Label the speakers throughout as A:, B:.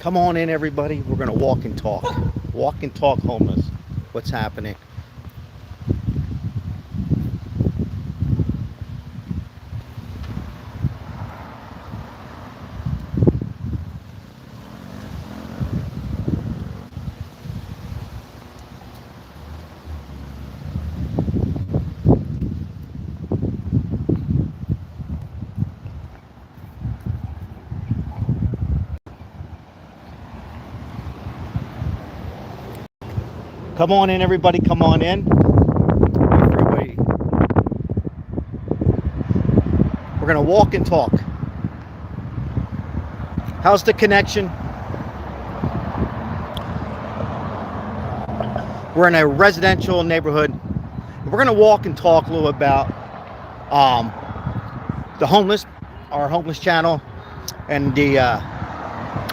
A: Come on in, everybody. We're going to walk and talk. Walk and talk homeless. What's happening? Come on in, everybody. Come on in. Everybody. We're going to walk and talk. How's the connection? We're in a residential neighborhood. We're going to walk and talk a little about the homeless, our homeless channel, and the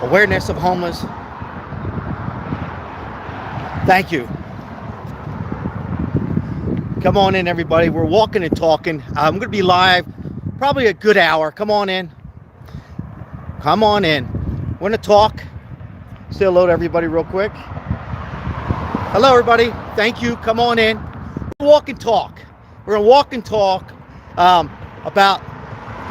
A: awareness of homeless. Thank you. Come on in, everybody. We're walking and talking. I'm going to be live probably a good hour. Come on in. Come on in. We're going to talk. Say hello to everybody real quick. Hello, everybody. Thank you. Come on in. Walk and talk. We're going to walk and talk about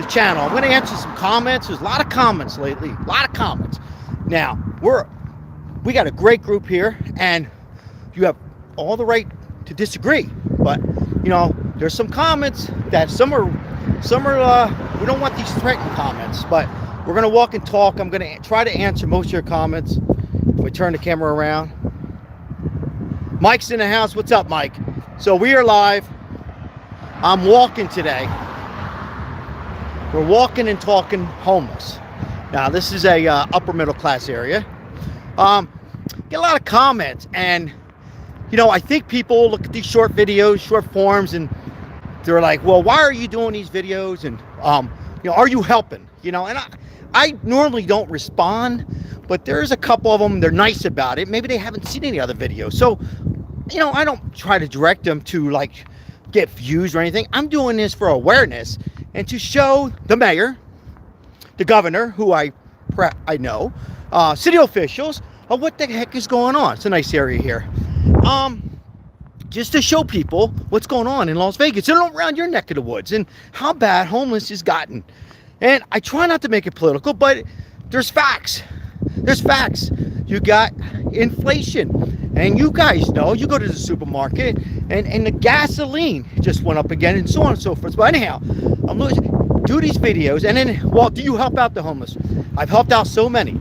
A: the channel. I'm going to answer some comments. There's a lot of comments lately. A lot of comments. Now, we got a great group here, and you have all the right to disagree, but you know, there's some comments that some are we don't want these threatening comments, but we're going to walk and talk. I'm going to try to answer most of your comments. If we turn the camera around, Mike's in the house. What's up, Mike? So we are live. I'm walking today. We're walking and talking homeless. Now this is a upper middle class area. Get a lot of comments, and you know, I think people look at these short videos, short forms, and they're like, well, why are you doing these videos? And you know, are you helping? You know, and I normally don't respond, but there's a couple of them, they're nice about it. Maybe they haven't seen any other videos. So, you know, I don't try to direct them to like get views or anything. I'm doing this for awareness and to show the mayor, the governor, who I know, city officials, of what the heck is going on. It's a nice area here. Just to show people what's going on in Las Vegas and around your neck of the woods and how bad homeless has gotten. And I try not to make it political, but there's facts. There's facts. You got inflation, and you guys know, you go to the supermarket and the gasoline just went up again, and so on and so forth. But anyhow, I'm looking, do these videos, and then, well, do you help out the homeless? I've helped out so many.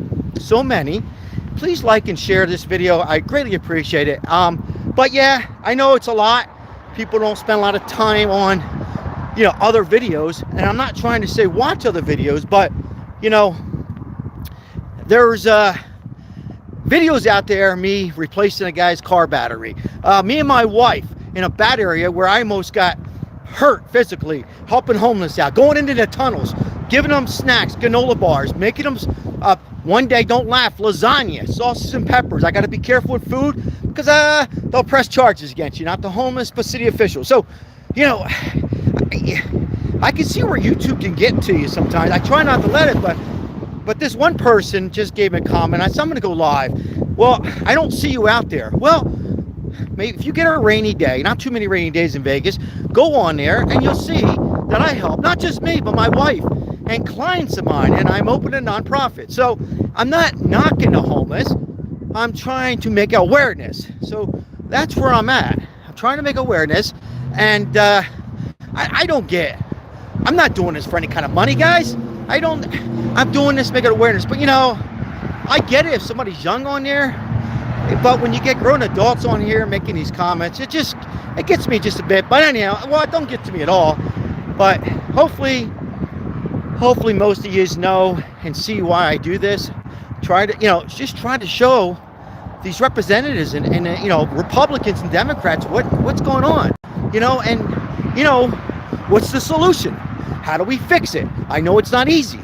A: Please like and share this video. I greatly appreciate it. But yeah, I know it's a lot. People don't spend a lot of time on, you know, other videos, and I'm not trying to say watch other videos, but you know, there's videos out there, me replacing a guy's car battery, me and my wife in a bad area where I almost got hurt physically, helping homeless out, going into the tunnels, giving them snacks, granola bars, making them one day, don't laugh, lasagna, sausages and peppers. I got to be careful with food because they'll press charges against you, not the homeless, but city officials. So, you know, I can see where YouTube can get to you sometimes. I try not to let it, but this one person just gave me a comment. I said, I'm going to go live. Well, I don't see you out there. Well, maybe if you get a rainy day, not too many rainy days in Vegas, go on there and you'll see that I help, not just me, but my wife and clients of mine, and I'm opening a nonprofit. So I'm not knocking the homeless. I'm trying to make awareness. So that's where I'm at. I'm trying to make awareness, and I don't get, I'm not doing this for any kind of money, guys. I'm doing this to make awareness. But you know, I get it if somebody's young on there, but when you get grown adults on here making these comments, it gets me just a bit. But anyhow, well, it don't get to me at all. But hopefully most of you know and see why I do this. Try to, you know, just try to show these representatives and you know, Republicans and Democrats what's going on, you know, and you know, what's the solution? How do we fix it? I know it's not easy.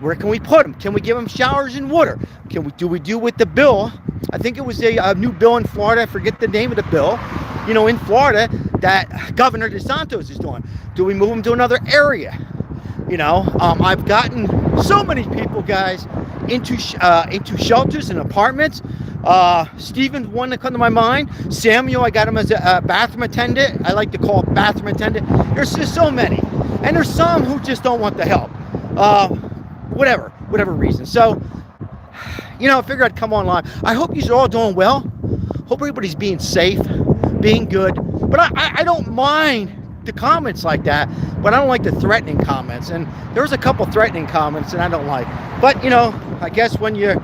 A: Where can we put them? Can we give them showers and water? Do we do with the bill? I think it was a new bill in Florida. I forget the name of the bill. You know, in Florida, that Governor DeSantis is doing. Do we move them to another area? You know, I've gotten so many people, guys, into shelters and apartments. Steven's one that comes to my mind. Samuel, I got him as a bathroom attendant. I like to call it bathroom attendant. There's just so many, and there's some who just don't want the help, whatever reason. So, I figured I'd come on live. I hope you're all doing well. Hope everybody's being safe, being good. But I don't mind the comments like that, but I don't like the threatening comments. And there was a couple threatening comments, and I don't like. But I guess when your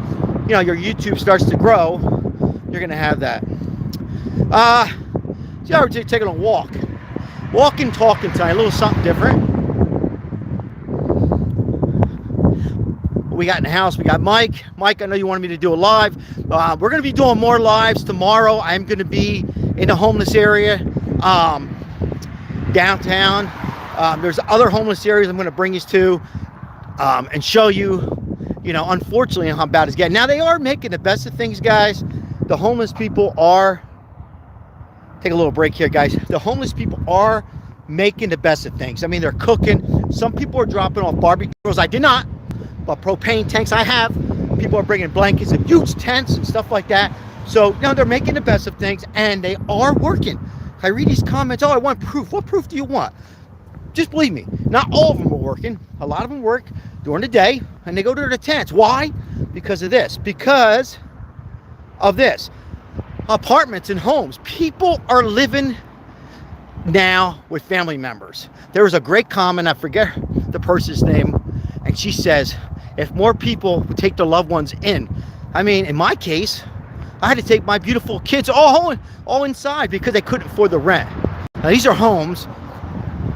A: YouTube starts to grow, you're gonna have that. So we're taking a walking, talking tonight, a little something different. We got in the house. We got Mike. Mike, I know you wanted me to do a live. We're gonna be doing more lives tomorrow. I'm gonna be in the homeless area, downtown. There's other homeless areas I'm gonna bring you to, and show you. Unfortunately, how bad it's getting. Now, they are making the best of things, guys. The homeless people are, take a little break here, guys. The homeless people are making the best of things. I mean, they're cooking. Some people are dropping off barbecue grills. I did not, but propane tanks I have. People are bringing blankets and huge tents and stuff like that. So, they're making the best of things, and they are working. I read these comments, oh, I want proof. What proof do you want? Just believe me, not all of them are working. A lot of them work during the day, and they go to the tents. Why? Because of this. Because of this. Apartments and homes. People are living now with family members. There was a great comment, I forget the person's name, and she says, if more people would take their loved ones in. I mean, in my case, I had to take my beautiful kids all inside because they couldn't afford the rent. Now, these are homes,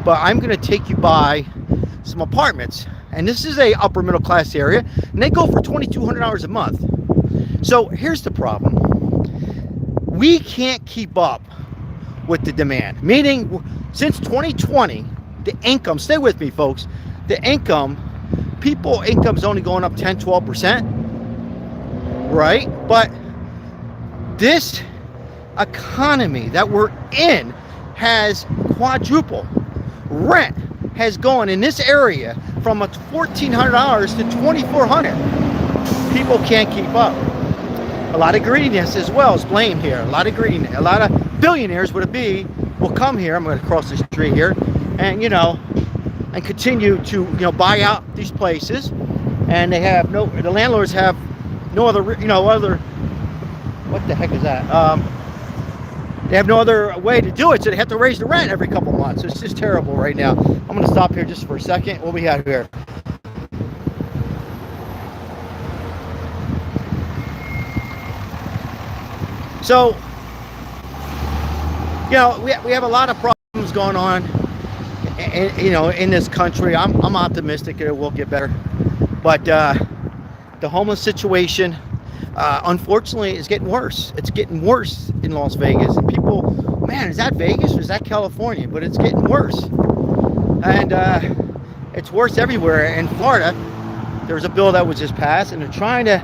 A: but I'm going to take you by some apartments. And this is a upper middle class area, and they go for $2,200 a month. So here's the problem. We can't keep up with the demand. Meaning, since 2020, the income, stay with me, folks, the income, income's only going up 10, 12%, right? But this economy that we're in has quadrupled. Rent has gone in this area from $1,400 to $2,400. People can't keep up. A lot of greediness as well is blamed here. A lot of greediness. A lot of billionaires will come here. I'm going to cross the street here, and and continue to buy out these places. And the landlords have no other what the heck is that? They have no other way to do it, so they have to raise the rent every couple months. It's just terrible right now. I'm going to stop here just for a second. What we have here? So, we have a lot of problems going on, in this country. I'm optimistic that it will get better, but the homeless situation, unfortunately, is getting worse. It's getting worse in Las Vegas, and people, man, is that Vegas or is that California? But it's getting worse, and it's worse everywhere. In Florida, there was a bill that was just passed, and they're trying to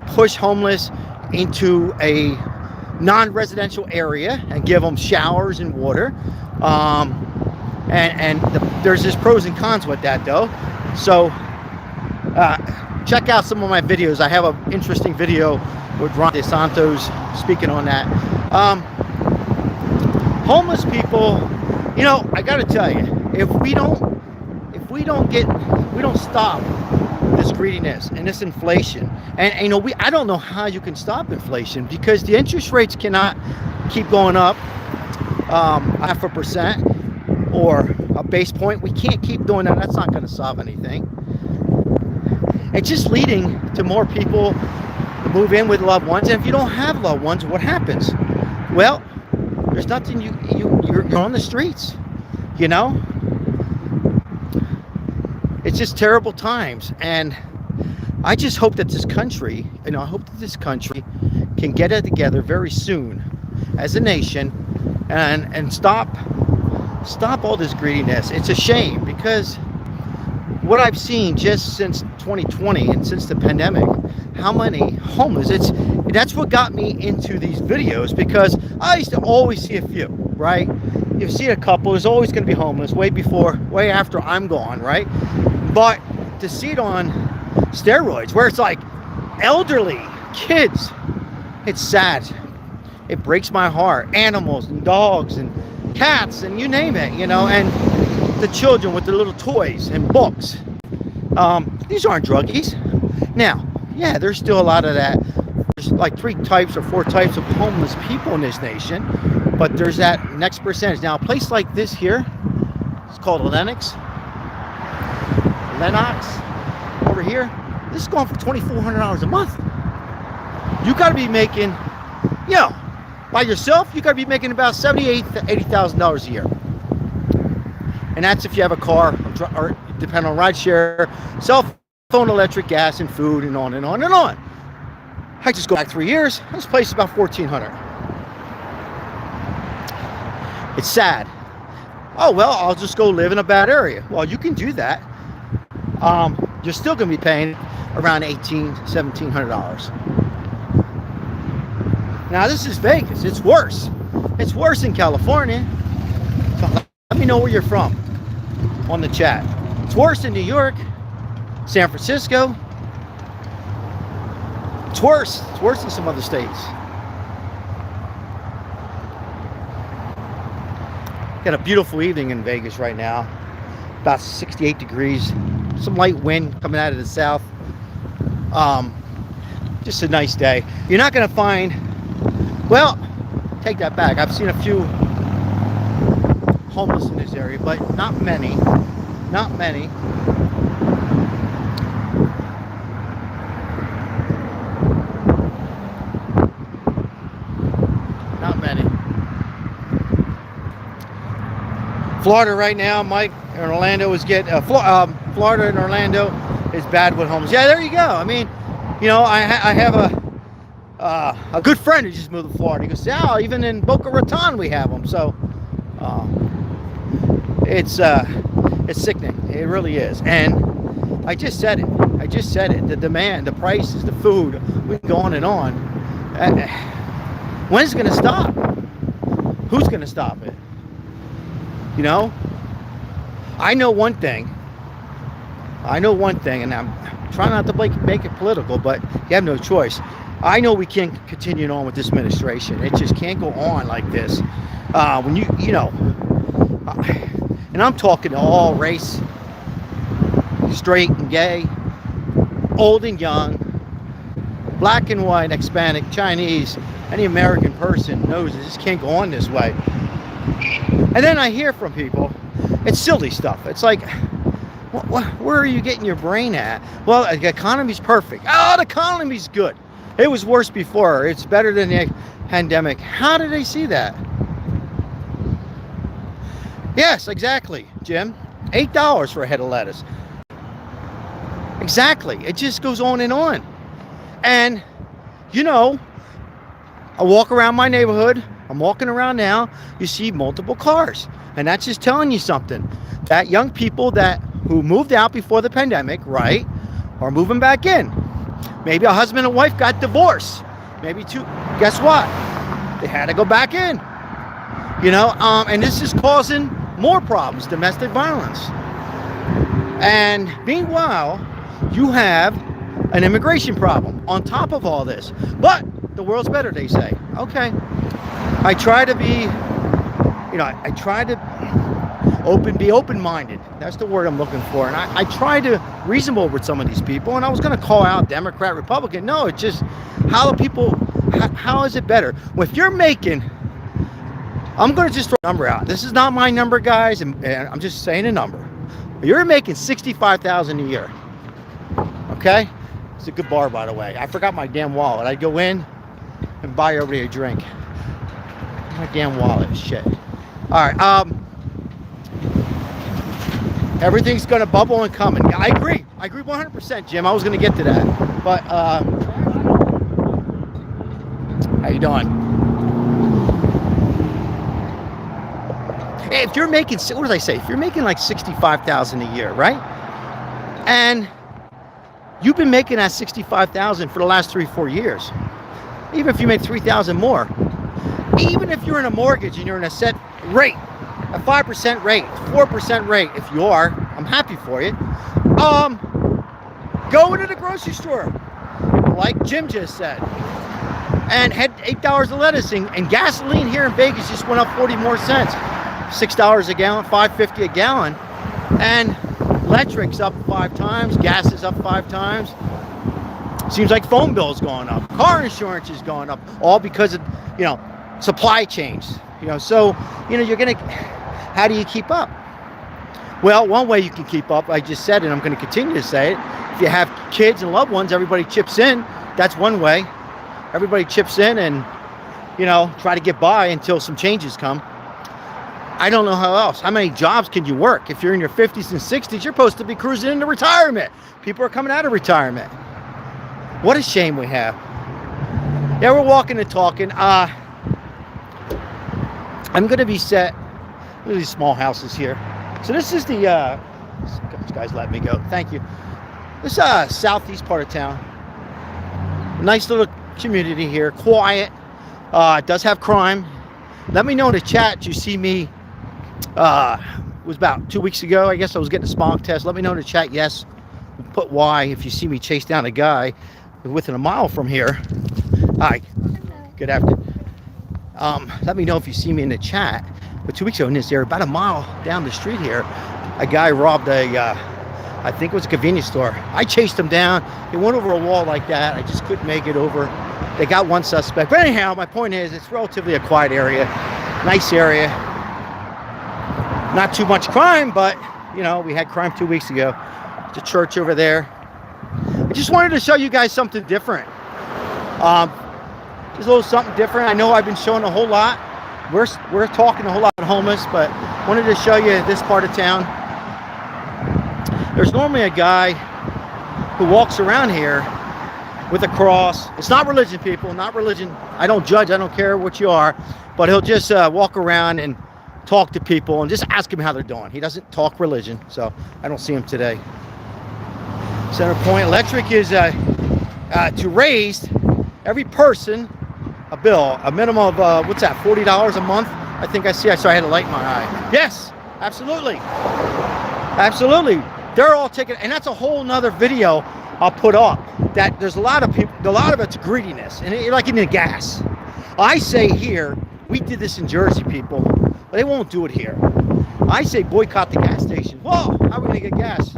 A: push homeless into a non-residential area and give them showers and water. There's just pros and cons with that, though. So check out some of my videos. I have an interesting video with Ron DeSantos speaking on that. Homeless people, I got to tell you, if we don't stop this greediness and this inflation, and I don't know how you can stop inflation, because the interest rates cannot keep going up 0.5% or a base point. We can't keep doing that. That's not going to solve anything. It's just leading to more people move in with loved ones. And if you don't have loved ones, what happens? Well, there's nothing. You're on the streets. It's just terrible times, and I just hope that this country, can get it together very soon as a nation, and stop all this greediness. It's a shame, because what I've seen just since 2020 and since the pandemic, how many homeless, that's what got me into these videos, because I used to always see a few, right? You see a couple, there's always going to be homeless way after I'm gone, right? But to see it on steroids, where it's like elderly, kids. It's sad. It breaks my heart. Animals and dogs and cats and you name it, you know, and the children with their little toys and books. These aren't druggies. Now, yeah, there's still a lot of that. There's like 3 types or 4 types of homeless people in this nation, but there's that next percentage. Now, a place like this here, it's called Lennox over here. This is going for $2,400 a month. You got to be making, you know, by yourself, you got to be making about $78,000 to $80,000 a year. And that's if you have a car or depend on rideshare, cell phone, electric, gas, and food, and on and on and on. I just go back 3 years. This place is about $1,400. It's sad. Oh, well, I'll just go live in a bad area. Well, you can do that. You're still going to be paying around $1,800, $1,700. Now, this is Vegas. It's worse. It's worse in California. So let me know where you're from on the chat. It's worse in New York, San Francisco. It's worse. It's worse in some other states. Got a beautiful evening in Vegas right now. About 68 degrees. Some light wind coming out of the south. Just a nice day. You're not going to find, well, take that back. I've seen a few homeless in this area, but not many. Not many. Not many. Florida right now, Mike, in Orlando is getting, Florida and Orlando is bad with homeless. Yeah, there you go. I mean, you know, I have a good friend who just moved to Florida. He goes, yeah, even in Boca Raton we have them. So it's sickening. It really is. And I just said it. The demand, the prices, the food. We can go on and on. When's it going to stop? Who's going to stop it? You know, I know one thing, and I'm trying not to make it political, but you have no choice. I know we can't continue on with this administration. It just can't go on like this. When you know, and I'm talking to all race, straight and gay, old and young, black and white, Hispanic, Chinese, any American person knows it just can't go on this way. And then I hear from people, it's silly stuff. It's like, where are you getting your brain at? Well, the economy's perfect. Oh, the economy's good. It was worse before. It's better than the pandemic. How did they see that? Yes, exactly, Jim. $8 for a head of lettuce. Exactly. It just goes on and on. And, you know, I walk around my neighborhood. I'm walking around now. You see multiple cars. And that's just telling you something. That young people who moved out before the pandemic, right, are moving back in. Maybe a husband and wife got divorced. Maybe two. Guess what? They had to go back in. You know, and this is causing more problems, domestic violence. And meanwhile, you have an immigration problem on top of all this. But the world's better, they say. Okay. I try to be, you know, I try to be open-minded. That's the word I'm looking for. And I try to reasonable with some of these people. And I was going to call out Democrat, Republican. No, it's just how the people, how is it better? Well, if you're making, I'm going to just throw a number out. This is not my number, guys. And I'm just saying a number. You're making $65,000 a year. Okay? It's a good bar, by the way. I forgot my damn wallet. I'd go in and buy everybody a drink. My damn wallet, shit. All right, everything's gonna bubble and come. And I agree 100%, Jim. I was gonna get to that, but how you doing? Hey, if you're making, what did I say? If you're making like $65,000 a year, right? And you've been making that $65,000 for the last 3-4 years. Even if you make $3,000 more. Even if you're in a mortgage and you're in a set rate, a 5% rate, 4% rate, if you are, I'm happy for you. Go into the grocery store. like Jim just said, and had $8 of lettuce, and gasoline here in Vegas just went up 40 more cents, $6 a gallon, $5.50 a gallon, and electric's up 5 times, gas is up 5 times. Seems like phone bills going up, car insurance is going up, all because of, you know, supply chains. You know, so, you know, you're gonna, how do you keep up? Well, one way you can keep up, I just said, and I'm going to continue to say it, if you have kids and loved ones, everybody chips in. That's one way. Everybody chips in and, you know, try to get by until some changes come. I don't know how else. How many jobs can you work? If you're in your 50s and 60s, you're supposed to be cruising into retirement. People are coming out of retirement. What a shame we have. Yeah, we're walking and talking. I'm going to be set. Look at these small houses here. So this is the, this guy's let me go. Thank you. This southeast part of town. Nice little community here. Quiet. It does have crime. Let me know in the chat you see me. It was about 2 weeks ago. I guess I was getting a smog test. Let me know in the chat yes. Put Y if you see me chase down a guy within a mile from here. Hi. Hello. Good afternoon. Let me know if you see me in the chat. But 2 weeks ago in this area, about a mile down the street here, a guy robbed a, I think it was a convenience store. I chased him down. He went over a wall like that. I just couldn't make it over. They got one suspect. But anyhow, my point is it's relatively a quiet area. Nice area. Not too much crime, but, you know, we had crime 2 weeks ago. There's a church over there. I just wanted to show you guys something different. Just a little something different. I know I've been showing a whole lot. We're talking a whole lot of homeless, but wanted to show you this part of town. There's normally a guy who walks around here with a cross. It's not religion, people, not religion. I don't judge, I don't care what you are, but he'll just walk around and talk to people and just ask them how they're doing. He doesn't talk religion, so I don't see him today. Center Point Electric is to raise every person a bill, a minimum of, what's that, $40 a month? I think I see, I had a light in my eye. Yes, absolutely. Absolutely. They're all taking, and that's a whole nother video I'll put up, that there's a lot of people, a lot of it's greediness, and like in the gas. I say here, we did this in Jersey, people, but they won't do it here. I say boycott the gas station. Whoa, how are we gonna get gas,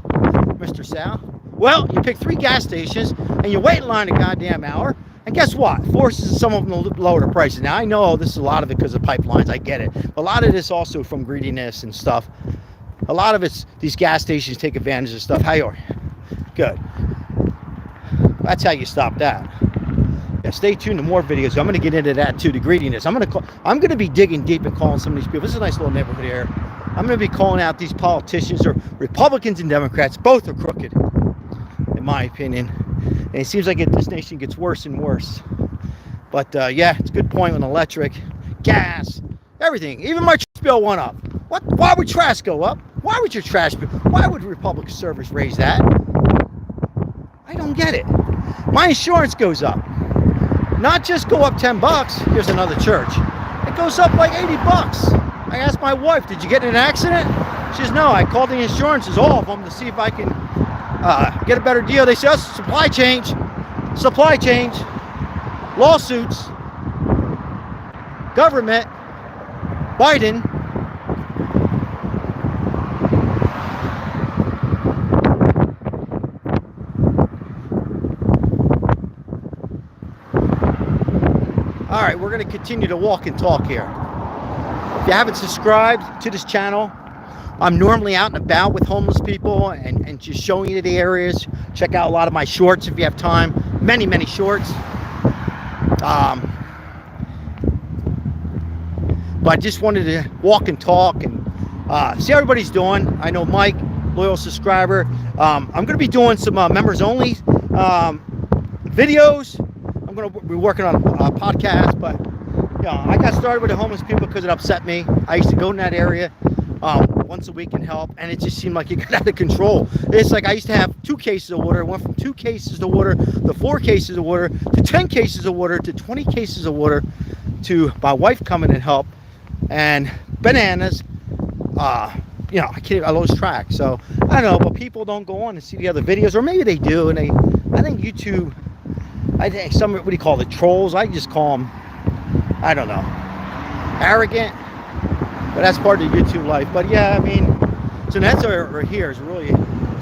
A: Mr. Sal? Well, you pick 3 gas stations, and you wait in line a goddamn hour, and guess what? Forces some of them to lower the prices. Now, I know this is a lot of it because of pipelines, I get it. But a lot of this also from greediness and stuff. A lot of it's these gas stations take advantage of stuff. How you are? Good. That's how you stop that. Yeah, stay tuned to more videos. I'm going to get into that too, the greediness. I'm going to be digging deep and calling some of these people. This is a nice little neighborhood here. I'm going to be calling out these politicians, or Republicans and Democrats. Both are crooked, in my opinion. And it seems like this nation gets worse and worse. But yeah, it's a good point on electric, gas, everything. Even my trash bill went up. What? Why would trash go up? Why would your trash bill? Why would Republic Service raise that? I don't get it. My insurance goes up. Not just go up 10 bucks. Here's another church. It goes up like 80 bucks. I asked my wife, did you get in an accident? She says, no, I called the insurances, all of them, to see if I can get a better deal. They say, oh, supply change, lawsuits, government, Biden. All right, we're going to continue to walk and talk here. If you haven't subscribed to this channel, I'm normally out and about with homeless people and just showing you the areas. Check out a lot of my shorts if you have time. Many, many shorts. But I just wanted to walk and talk and see how everybody's doing. I know Mike, loyal subscriber. I'm going to be doing some members only videos. I'm going to be working on a podcast, but you know, I got started with the homeless people because it upset me. I used to go in that area once a week and help, and it just seemed like it got out of control. It's like I used to have 2 cases of water. It went from 2 cases of water to 4 cases of water to 10 cases of water to 20 cases of water to my wife coming and help, and bananas. You know, I lost track. So I don't know, but people don't go on and see the other videos, or maybe they do, and I think YouTube I think some, what do you call the trolls? I just call them, I don't know, arrogant. But that's part of the YouTube life. But yeah, I mean, so that's over here is really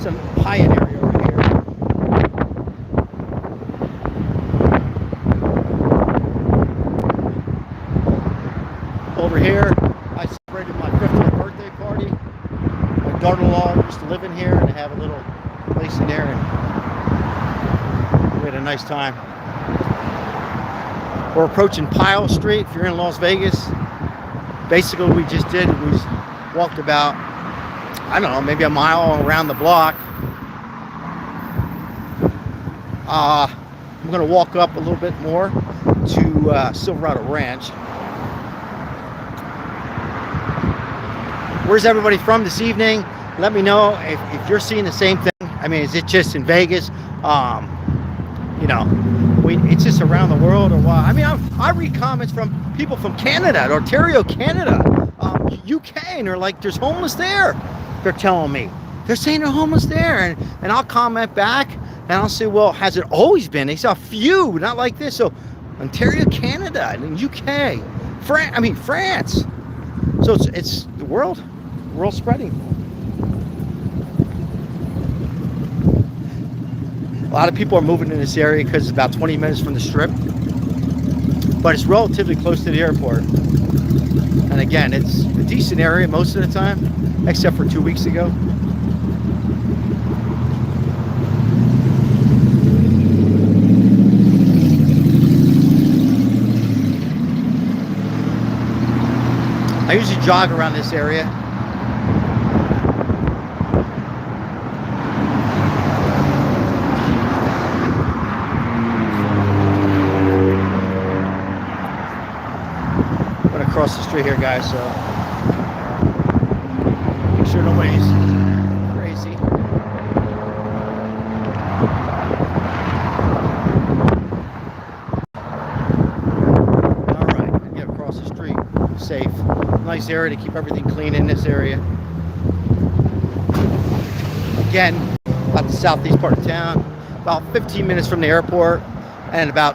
A: some high-end area over here. Over here, I celebrated my 50th birthday party. My daughter-in-law used to live in here, and they have a little place in there, and we had a nice time. We're approaching Pyle Street. If you're in Las Vegas, basically what we just did was walked about, I don't know, maybe a mile around the block. I'm going to walk up a little bit more to Silverado Ranch. Where's everybody from this evening? Let me know if you're seeing the same thing. I mean, is it just in Vegas? You know, it's just around the world or what? I mean, I read comments from people from Canada, Ontario, Canada, UK, and they're like, there's homeless there. They're telling me. They're saying they're homeless there. And I'll comment back, and I'll say, well, has it always been? They saw a few, not like this. So Ontario, Canada, and UK, France. So it's the world spreading. A lot of people are moving in this area because it's about 20 minutes from the Strip, but it's relatively close to the airport. And again, it's a decent area most of the time, except for 2 weeks ago. I usually jog around this area. Across the street here, guys, so make sure nobody's crazy. All right, get across the street, safe. Nice area to keep everything clean in this area. Again, about the southeast part of town, about 15 minutes from the airport, and about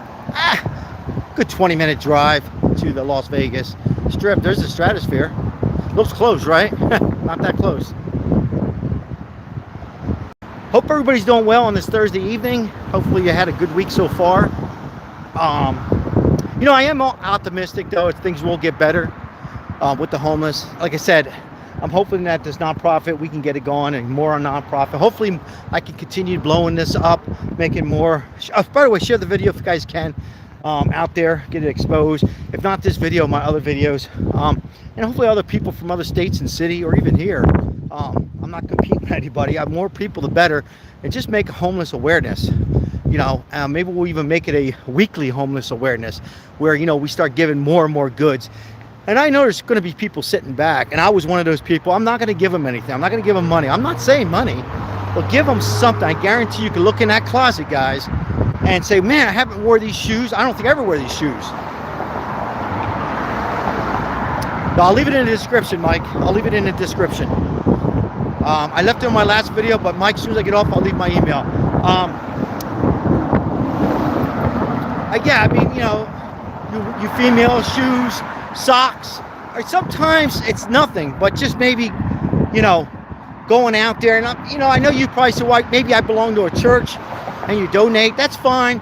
A: good 20-minute drive to the Las Vegas Strip. There's the Stratosphere. Looks close, right? Not that close. Hope everybody's doing well on this Thursday evening. Hopefully you had a good week so far. You know, I am optimistic though. Things will get better with the homeless. Like I said, I'm hoping that this nonprofit, we can get it going and more on nonprofit. Hopefully I can continue blowing this up, making more. By the way, share the video if you guys can. Out there, get it exposed. If not this video, my other videos, and hopefully other people from other states and city, or even here. I'm not competing with anybody. I have more people, the better, and just make homeless awareness. You know, maybe we'll even make it a weekly homeless awareness, where we start giving more and more goods. And I know there's going to be people sitting back, and I was one of those people. I'm not going to give them anything. I'm not going to give them money. I'm not saying money, but give them something. I guarantee you can look in that closet, guys, and say, man, I haven't wore these shoes. I don't think I ever wear these shoes. So I'll leave it in the description, Mike. I'll leave it in the description. I left it in my last video, but Mike, as soon as I get off, I'll leave my email. Yeah, I mean, you female, shoes, socks. Or sometimes it's nothing, but just maybe, going out there. And, I know you probably say, well, maybe I belong to a church, and you donate. That's fine.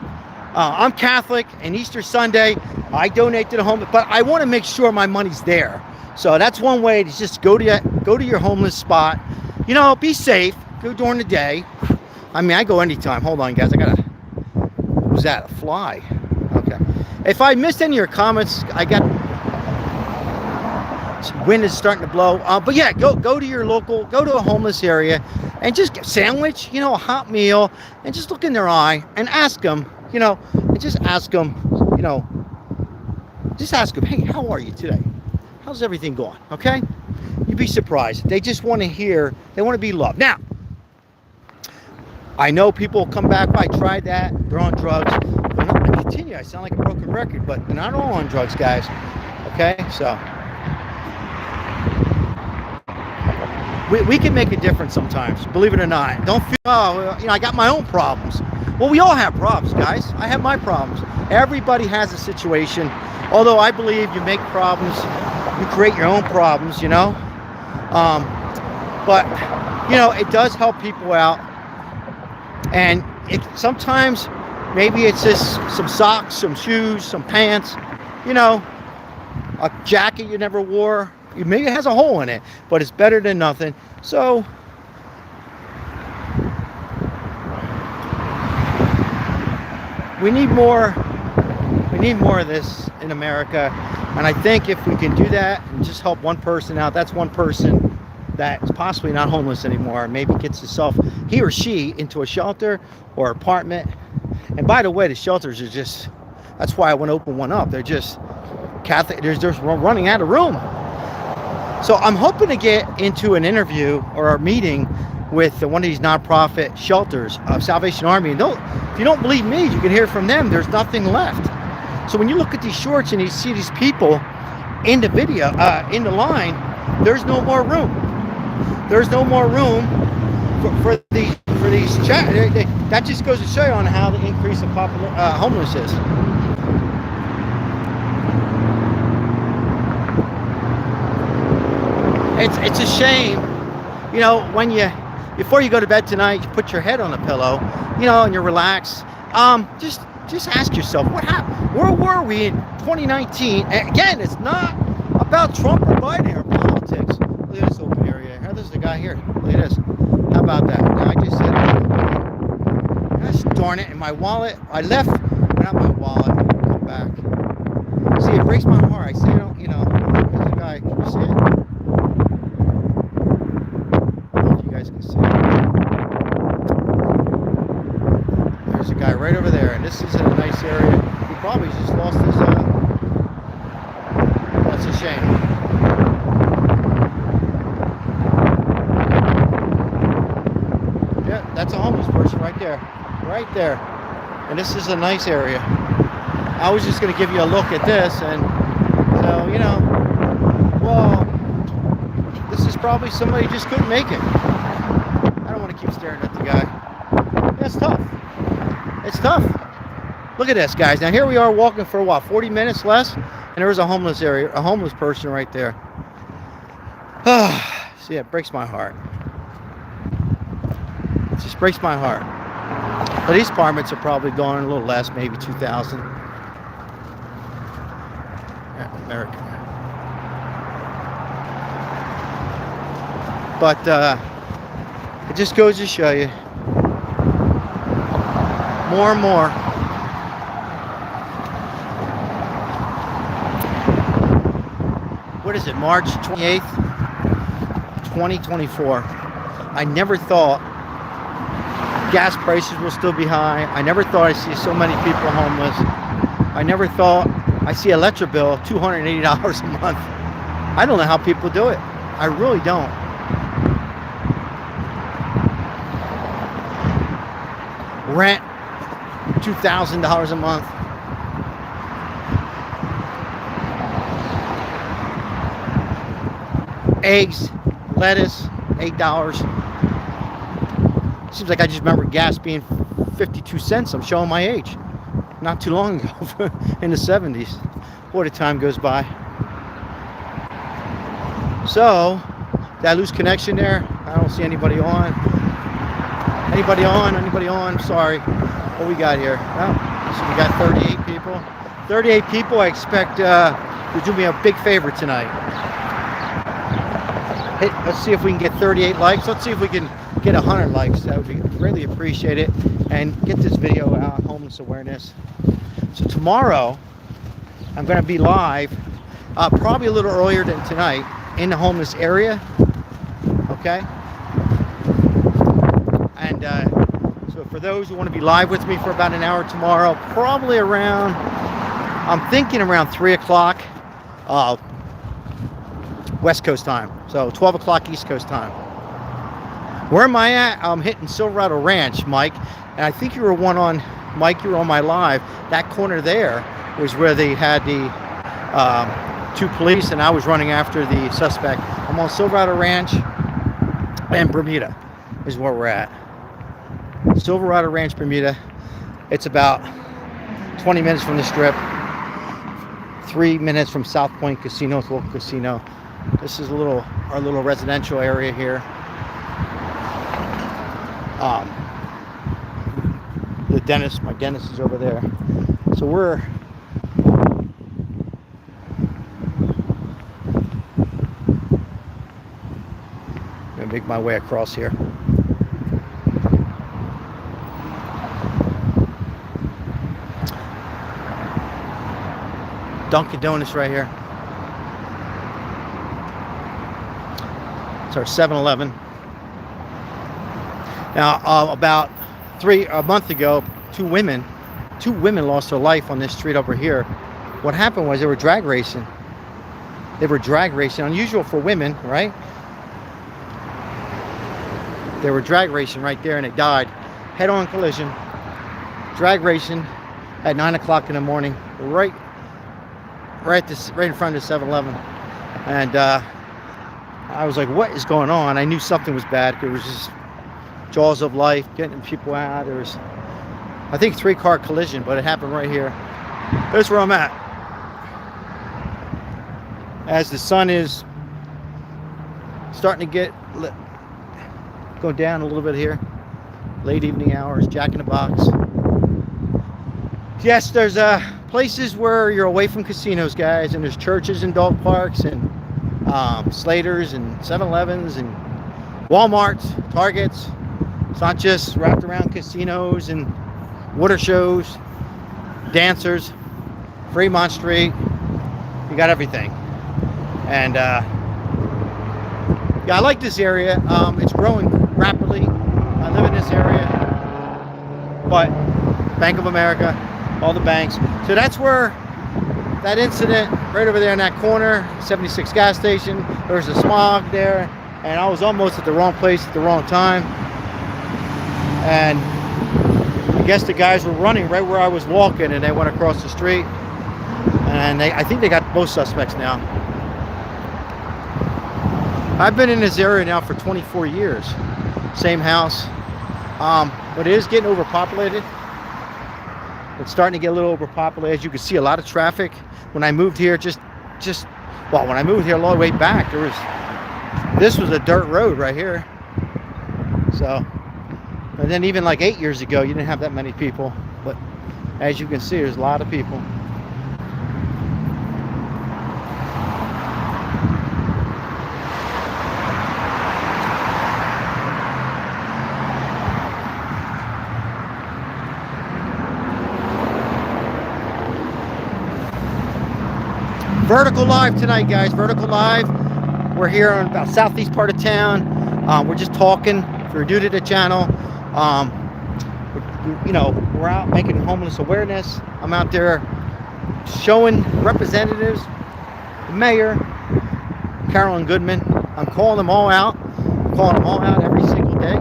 A: I'm Catholic, and Easter Sunday, I donate to the homeless, but I want to make sure my money's there. So that's one way to just go to your homeless spot. Be safe. Go during the day. I mean, I go anytime. Hold on, guys. What was that? A fly. Okay. If I missed any of your comments, wind is starting to blow. But yeah, go to your local, go to a homeless area, and just get a sandwich, a hot meal, and just look in their eye and ask them, and just ask them, hey, how are you today? How's everything going? Okay? You'd be surprised. They just want to hear, they want to be loved. Now, I know people come back, I tried that, they're on drugs. But I'm not going to continue. I sound like a broken record, but they're not all on drugs, guys. Okay? So, we can make a difference sometimes, believe it or not. Don't feel, I got my own problems. Well, we all have problems, guys. I have my problems. Everybody has a situation. Although I believe you make problems, you create your own problems, you know. But, you know, it does help people out. And sometimes maybe it's just some socks, some shoes, some pants, you know, a jacket you never wore. Maybe it has a hole in it, but it's better than nothing. So we need more of this in America. And I think if we can do that and just help one person out, that's one person that is possibly not homeless anymore, maybe gets himself, he or she, into a shelter or apartment. And by the way, the shelters are just, that's why I want to open one up. They're just Catholic, they're just running out of room. So I'm hoping to get into an interview or a meeting with one of these nonprofit shelters of Salvation Army. And if you don't believe me, you can hear from them. There's nothing left. So when you look at these shorts and you see these people in the video, in the line, there's no more room. There's no more room for these that just goes to show you on how the increase of homeless is. It's a shame, you know, when before you go to bed tonight, you put your head on the pillow, you know, and you're relaxed. Just ask yourself, what happened? Where were we in 2019? And again, it's not about Trump or Biden or politics. Look at this open area. There's the guy here. Look at this. How about that? Now I just said, gosh darn it! In my wallet, I left. Not my wallet. Come back. See, it breaks my heart. I say, I don't, you know. There's a guy. Can you see it? I don't know if you guys can see it. There's a guy right over there, and this is in a nice area. He probably just lost his. That's a shame. That's a homeless person right there. Right there. And this is a nice area. I was just going to give you a look at this, and so, you know, well, this is probably somebody who just couldn't make it. I don't want to keep staring at the guy. That's tough. It's tough. Look at this, guys. Now here we are walking for what, 40 minutes less, and there was a homeless person right there. See, it breaks my heart. It just breaks my heart. But these apartments are probably going a little less, maybe 2,000. Yeah, America. But it just goes to show you more and more. What is it, March 28th, 2024. I never thought gas prices will still be high. I never thought I'd see so many people homeless. I never thought I'd see an electric bill of $280 a month. I don't know how people do it. I really don't. Rent, $2,000 a month. Eggs, lettuce, $8. Seems like I just remember gas being 52 cents. I'm showing my age. Not too long ago, in the 70s. Boy, the time goes by. So, did I lose connection there? I don't see anybody on. Anybody on? Anybody on? Sorry. What we got here? Well, so we got 38 people. 38 people. I expect to do me a big favor tonight. Hey, let's see if we can get 38 likes. Let's see if we can get 100 likes. That would be greatly appreciated. And get this video out, homeless awareness. So tomorrow, I'm going to be live, probably a little earlier than tonight, in the homeless area. Okay? And so for those who want to be live with me for about an hour tomorrow, probably around, I'm thinking around 3 o'clock West Coast time. So 12 o'clock East Coast time. Where am I at? I'm hitting Silverado Ranch, Mike. And I think you were Mike, you were on my live. That corner there was where they had the two police, and I was running after the suspect. I'm on Silverado Ranch and Bermuda is where we're at. Silverado Ranch, Bermuda. It's about 20 minutes from the Strip, 3 minutes from South Point Casino, it's a local casino. This is our little residential area here. The dentist, my dentist is over there. So we're gonna make my way across here. Dunkin' Donuts right here. It's our 7-Eleven. Now, about a month ago, two women lost their life on this street over here. What happened was they were drag racing. Unusual for women, right? They were drag racing right there and they died. Head-on collision. Drag racing at 9 o'clock in the morning, right in front of the 7-Eleven. And I was like, what is going on? I knew something was bad. It was just jaws of life, getting people out. There was, I think, 3-car collision, but it happened right here. There's where I'm at. As the sun is starting to go down a little bit here. Late evening hours, Jack in the Box. Yes, there's places where you're away from casinos, guys, and there's churches and dog parks and Slaters and 7-Elevens and Walmarts, Targets. It's not just wrapped around casinos and water shows, dancers, Fremont Street. You got everything. And yeah, I like this area. It's growing rapidly. I live in this area. But Bank of America, all the banks. So that's where that incident right over there in that corner, 76 gas station, there's a smog there, and I was almost at the wrong place at the wrong time. And I guess the guys were running right where I was walking, and they went across the street, and I think they got both suspects now. I've been in this area now for 24 years. Same house, but it is getting overpopulated. It's starting to get a little overpopulated. As you can see, a lot of traffic. When I moved here, when I moved here all the way back, this was a dirt road right here. So, and then even like 8 years ago, you didn't have that many people. But as you can see, there's a lot of people. Vertical Live tonight, guys. Vertical Live. We're here on about southeast part of town. We're just talking. If you're new to the channel, we're out making homeless awareness. I'm out there showing representatives, the mayor, Carolyn Goodman. I'm calling them all out. Every single day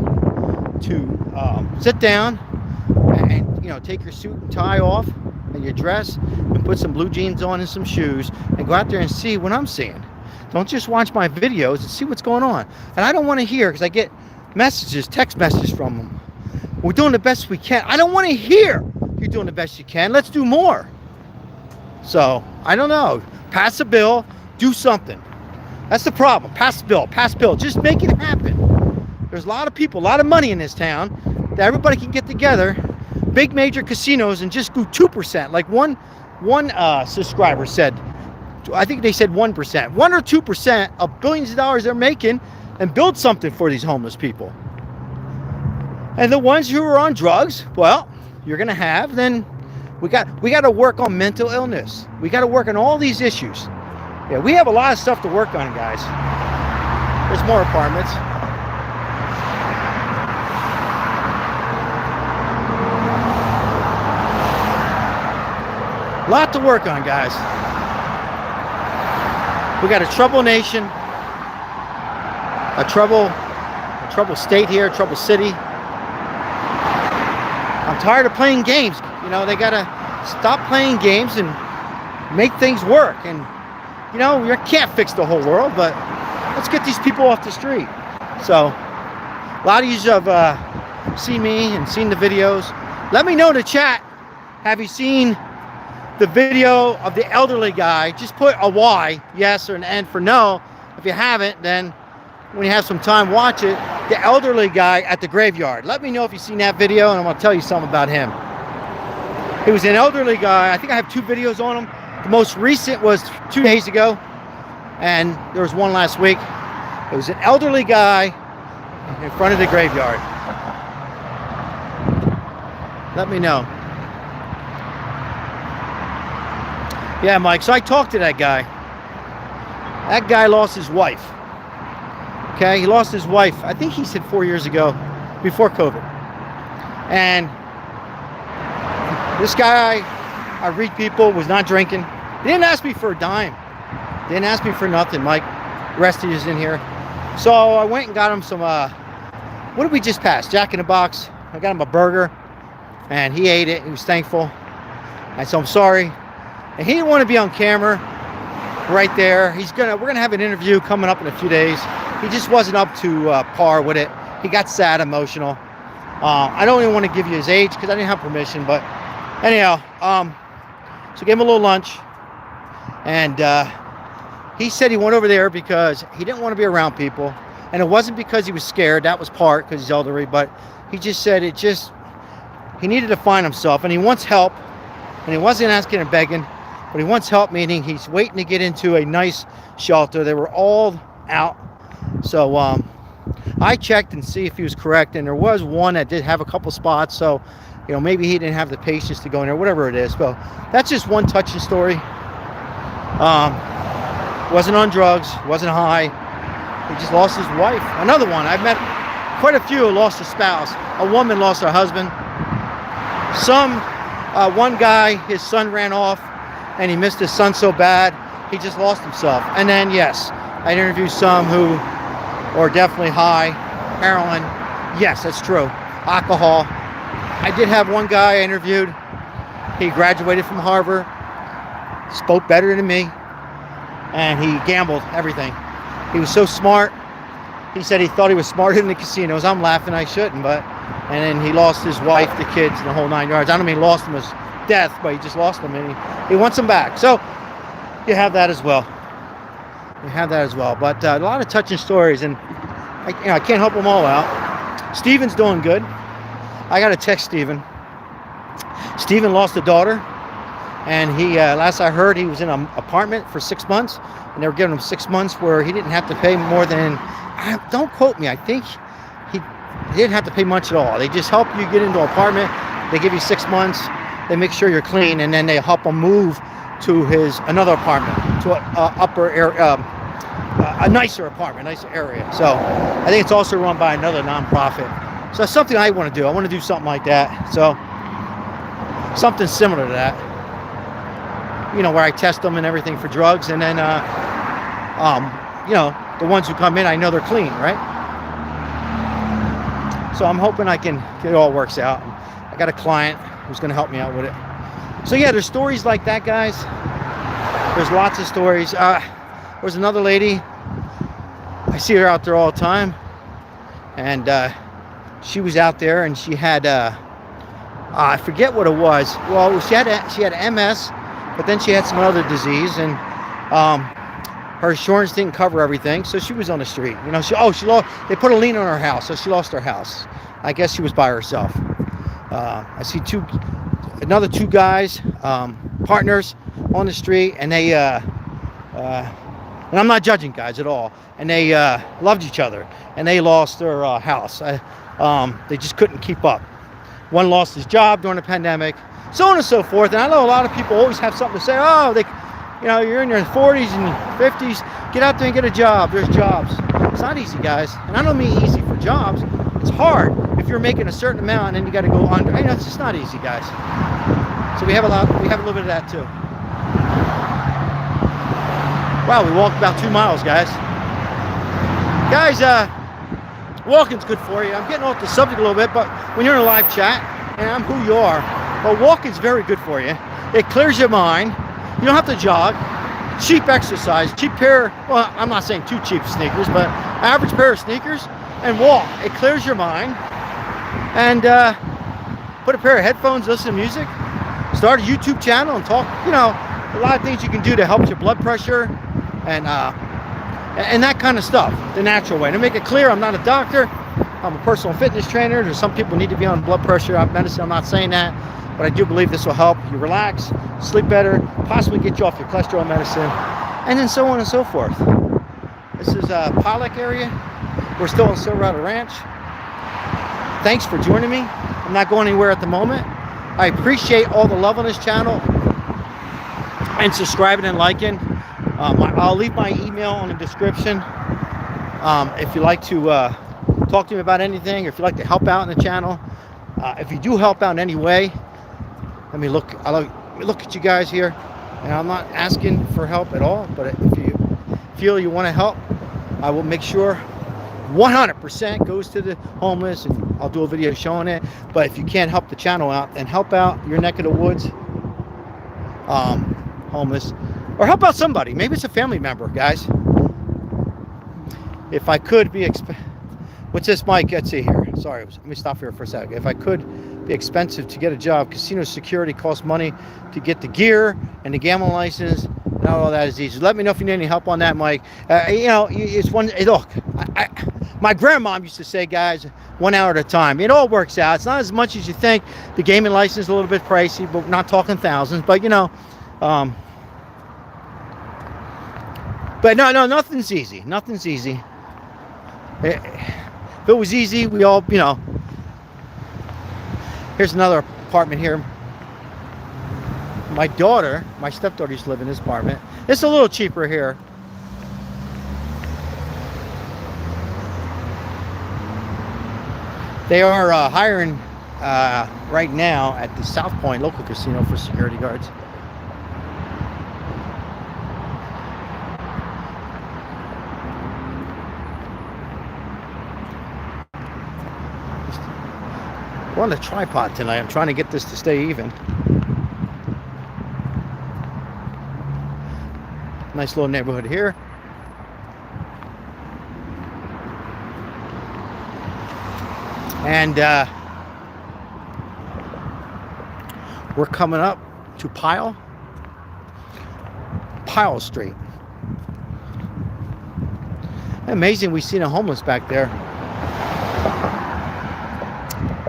A: to sit down and take your suit and tie off and your dress and put some blue jeans on and some shoes and go out there and see what I'm seeing. Don't just watch my videos and see what's going on. And I don't want to hear, because I get text messages from them. We're doing the best we can. I don't want to hear you're doing the best you can. Let's do more. So, I don't know. Pass a bill. Do something. That's the problem. Pass the bill. Pass bill. Just make it happen. There's a lot of people, a lot of money in this town that everybody can get together. Big major casinos and just do 2%. Like one subscriber said, I think they said 1%. 1 or 2% of billions of dollars they're making, and build something for these homeless people. And the ones who are on drugs, well, you're gonna have, then we got to work on mental illness. We got to work on all these issues. Yeah, we have a lot of stuff to work on, guys. There's more apartments. A lot to work on, guys. We got a trouble nation, a trouble state here, a trouble city. I'm tired of playing games. They gotta stop playing games and make things work. And you can't fix the whole world, but let's get these people off the street. So, a lot of you have seen me and seen the videos. Let me know in the chat, have you seen the video of the elderly guy? Just put a Y, yes, or an N for no. If you haven't, then when you have some time, watch it. The elderly guy at the graveyard. Let me know if you've seen that video, and I'm gonna tell you something about him. He was an elderly guy. I think I have 2 videos on him. The most recent was 2 days ago, and there was one last week. It was an elderly guy in front of the graveyard. Let me know. Yeah, Mike, so I talked to that guy. That guy lost his wife. Okay, he lost his wife, I think he said 4 years ago, before COVID. And this guy, I read people, was not drinking. He didn't ask me for a dime. Didn't ask me for nothing, Mike. The rest of you is in here. So I went and got him some, what did we just pass? Jack in the Box. I got him a burger, and he ate it. He was thankful. I said, I'm sorry. And he didn't want to be on camera right there. We're gonna have an interview coming up in a few days. He just wasn't up to par with it. He got sad, emotional. I don't even want to give you his age because I didn't have permission, but anyhow, so gave him a little lunch, and he said he went over there because he didn't want to be around people, and it wasn't because he was scared. That was part because he's elderly, but he just said he needed to find himself, and he wants help, and he wasn't asking and begging, but he wants help, meaning he's waiting to get into a nice shelter. They were all out, so I checked and see if he was correct, and there was one that did have a couple spots, so you know, maybe he didn't have the patience to go in there, whatever it is. But that's just one touching story. Wasn't on drugs, wasn't high. He just lost his wife. Another one, I've met quite a few who lost a spouse. A woman lost her husband. One guy, his son ran off, and he missed his son so bad, he just lost himself. And then, yes, I interviewed some who are definitely high, heroin. Yes, that's true. Alcohol. I did have one guy I interviewed. He graduated from Harvard, spoke better than me, and he gambled everything. He was so smart. He said he thought he was smarter than the casinos. I'm laughing, I shouldn't, but. And then he lost his wife, the kids, and the whole 9 yards. I don't mean he lost them as death, but he just lost them, and he wants them back. So you have that as well. You have that as well. But a lot of touching stories, and I can't help them all out. Steven's doing good. I got to text Steven. Steven lost a daughter, and he, last I heard, he was in an apartment for 6 months, and they were giving him 6 months where he didn't have to pay more than, don't quote me, I think he didn't have to pay much at all. They just help you get into an apartment. They give you 6 months. They make sure you're clean, and then they help him move to another apartment, to a nicer apartment, nicer area. So I think it's also run by another nonprofit. So that's something I want to do. I want to do something like that. So something similar to that. You know, where I test them and everything for drugs, and then you know, the ones who come in, I know they're clean, right? So I'm hoping it all works out. I got a client who's going to help me out with it. So yeah, there's stories like that, guys. There's lots of stories. There's another lady. I see her out there all the time, and she was out there, and she had I forget what it was. Well, she had MS, but then she had some other disease, and her insurance didn't cover everything, so she was on the street. You know, she lost. They put a lien on her house, so she lost her house. I guess she was by herself. I see another two guys, partners on the street, and they and I'm not judging guys at all, and they loved each other, and they lost their house. They just couldn't keep up. One lost his job during the pandemic, so on and so forth. And I know a lot of people always have something to say. Oh, you're in your 40s and 50s. Get out there and get a job. There's jobs. It's not easy, guys. And I don't mean easy for jobs. It's hard if you're making a certain amount and then you got to go under. I know it's just not easy, guys. So we have a little bit of that too. Wow, we walked about 2 miles, guys. Guys, walking's good for you. I'm getting off the subject a little bit, but when you're in a live chat, and I'm who you are, but walking's very good for you. It clears your mind. You don't have to jog. Cheap exercise, cheap pair, well, I'm not saying too cheap sneakers, but average pair of sneakers, and walk. It clears your mind. And put a pair of headphones, listen to music, start a YouTube channel and talk, you know, a lot of things you can do to help your blood pressure and that kind of stuff, the natural way. To make it clear, I'm not a doctor. I'm a personal fitness trainer. There's some people need to be on blood pressure medicine. I'm not saying that, but I do believe this will help you relax, sleep better, possibly get you off your cholesterol medicine, and then so on and so forth. This is Pollock area. We're still in Silverado Ranch. Thanks for joining me. I'm not going anywhere at the moment. I appreciate all the love on this channel and subscribing and liking. I'll leave my email on the description. If you'd like to talk to me about anything, or if you'd like to help out in the channel, if you do help out in any way, let me look at you guys here. And I'm not asking for help at all, but if you feel you want to help, I will make sure 100% goes to the homeless, and I'll do a video showing it. But if you can't help the channel out, then help out your neck of the woods, homeless, or help out somebody. Maybe it's a family member, guys. If I could be what's this, Mike? Let's see here. Sorry, let me stop here for a second. If I could be expensive to get a job, casino security costs money to get the gear and the gambling license. Not all that is easy. Let me know if you need any help on that, Mike. You know, it's one. Look, my grandmom used to say, guys, 1 hour at a time. It all works out. It's not as much as you think. The gaming license is a little bit pricey, but we're not talking thousands. But you know, but no, nothing's easy. Nothing's easy. If it was easy, we all, you know. Here's another apartment here. My stepdaughter used to live in this apartment. It's a little cheaper here. They are hiring right now at the South Point local casino for security guards. We're on the tripod tonight. I'm trying to get this to stay even. Nice little neighborhood here. And we're coming up to Pyle Street. Amazing, we seen a homeless back there.